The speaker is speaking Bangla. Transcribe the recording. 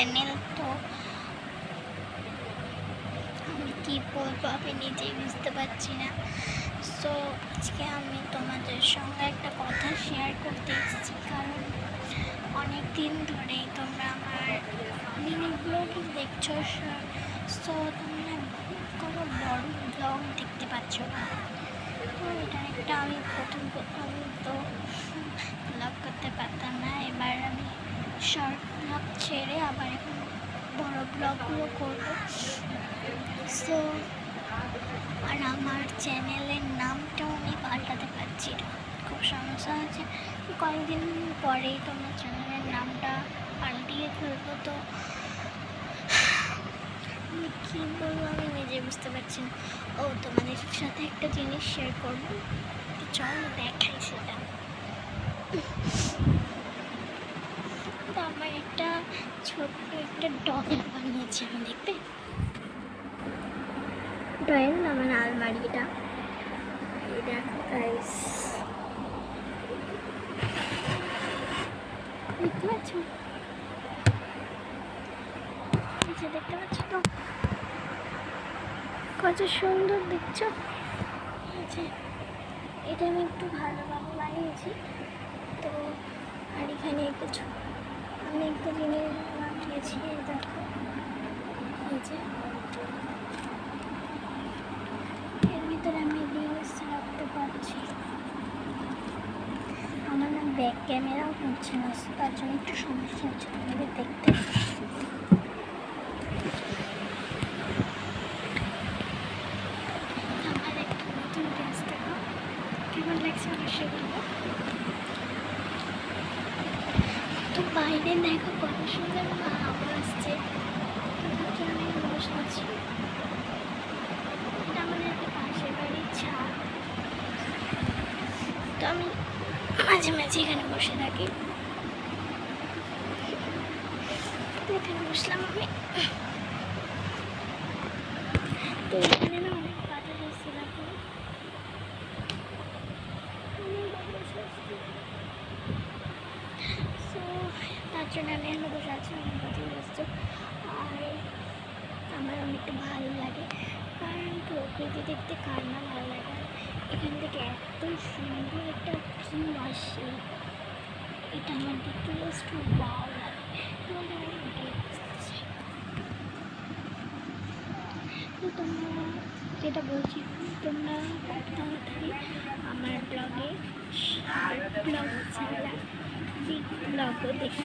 চ্যানেল। তো আমি কী বলবো আমি নিজেই বুঝতে পারছি না। সো আজকে আমি তোমাদের সঙ্গে একটা কথা শেয়ার করতে এসেছি, কারণ অনেক দিন ধরেই তোমরা আমার মিনি ব্লগই দেখছো। সো তোমরা কোনো বড় ব্লগ দেখতে পাচ্ছ না। তো এটা একটা আমি প্রথম তো ব্লগ করতে পারতাম না, এবার আমি শর্ট ব্লগ ছেড়ে আবার এখন বড় ব্লগগুলো করবো। সো আর আমার চ্যানেলের নামটাও আমি পাল্টাতে পারছি না, খুব সমস্যা হচ্ছে। কয়েকদিন পরেই তোমার চ্যানেলের নামটা পাল্টিয়ে ফেলবো। তো আমি কী বলবো আমি নিজে বুঝতে পারছি না। ও তোমাদের সাথে একটা জিনিস শেয়ার করবো, চলো দেখাই সেটা। তো আমার একটা ছোট্ট একটা ড্রয়িং বানিয়েছি আমি, দেখবে ড্রয়িং না মানে আলমারিটা, এই দেখো গাইস, দেখতে পাচ্ছ? দেখতে পাচ্ছ তো কত সুন্দর দেখছো? এটা আমি একটু ভালোভাবে বানিয়েছি। তো আর এখানে কিছু আমি একটা জিনিস বানিয়েছি, দেখো এই যে এর ভিতরে আমি রিলস রাখতে পারছি। আমার না ব্যাক ক্যামেরাও হচ্ছে না, তার জন্য একটু সমস্যা হচ্ছে তোমাদের দেখতে। আমার একটা নতুন ড্রেস দেখো, কেমন লাগছে অবশ্যই বলবো। তো বাইরে দেখো কত সুন্দর হাওয়া আসছে, আমি বসে আছি। এটা আমাদের একটা পাশের বাড়ির ছাদ। তো আমি মাঝে মাঝে এখানে বসে থাকি। তো এখানে বসলাম আমি। তো এখানে না অনেক বাতাস আসছে, দেখো সো তার জন্য আমি এখানে বসে আছি, অনেক বাতাস আসছে। আর আমার অনেকটা ভালো লাগে, কারণ প্রকৃতি দেখতে কার না ভালো লাগে। এখান থেকে এত সুন্দর একটা ভিউ আসে, এটা আমার দেখতে জাস্ট ভালো লাগে। তোমাদের আমি দেখতে, তো তোমরা যেটা বলছি, তোমরা খুব তাড়াতাড়ি আমার ব্লগে ব্লগ ছাড়া বিগ ব্লগও দেখে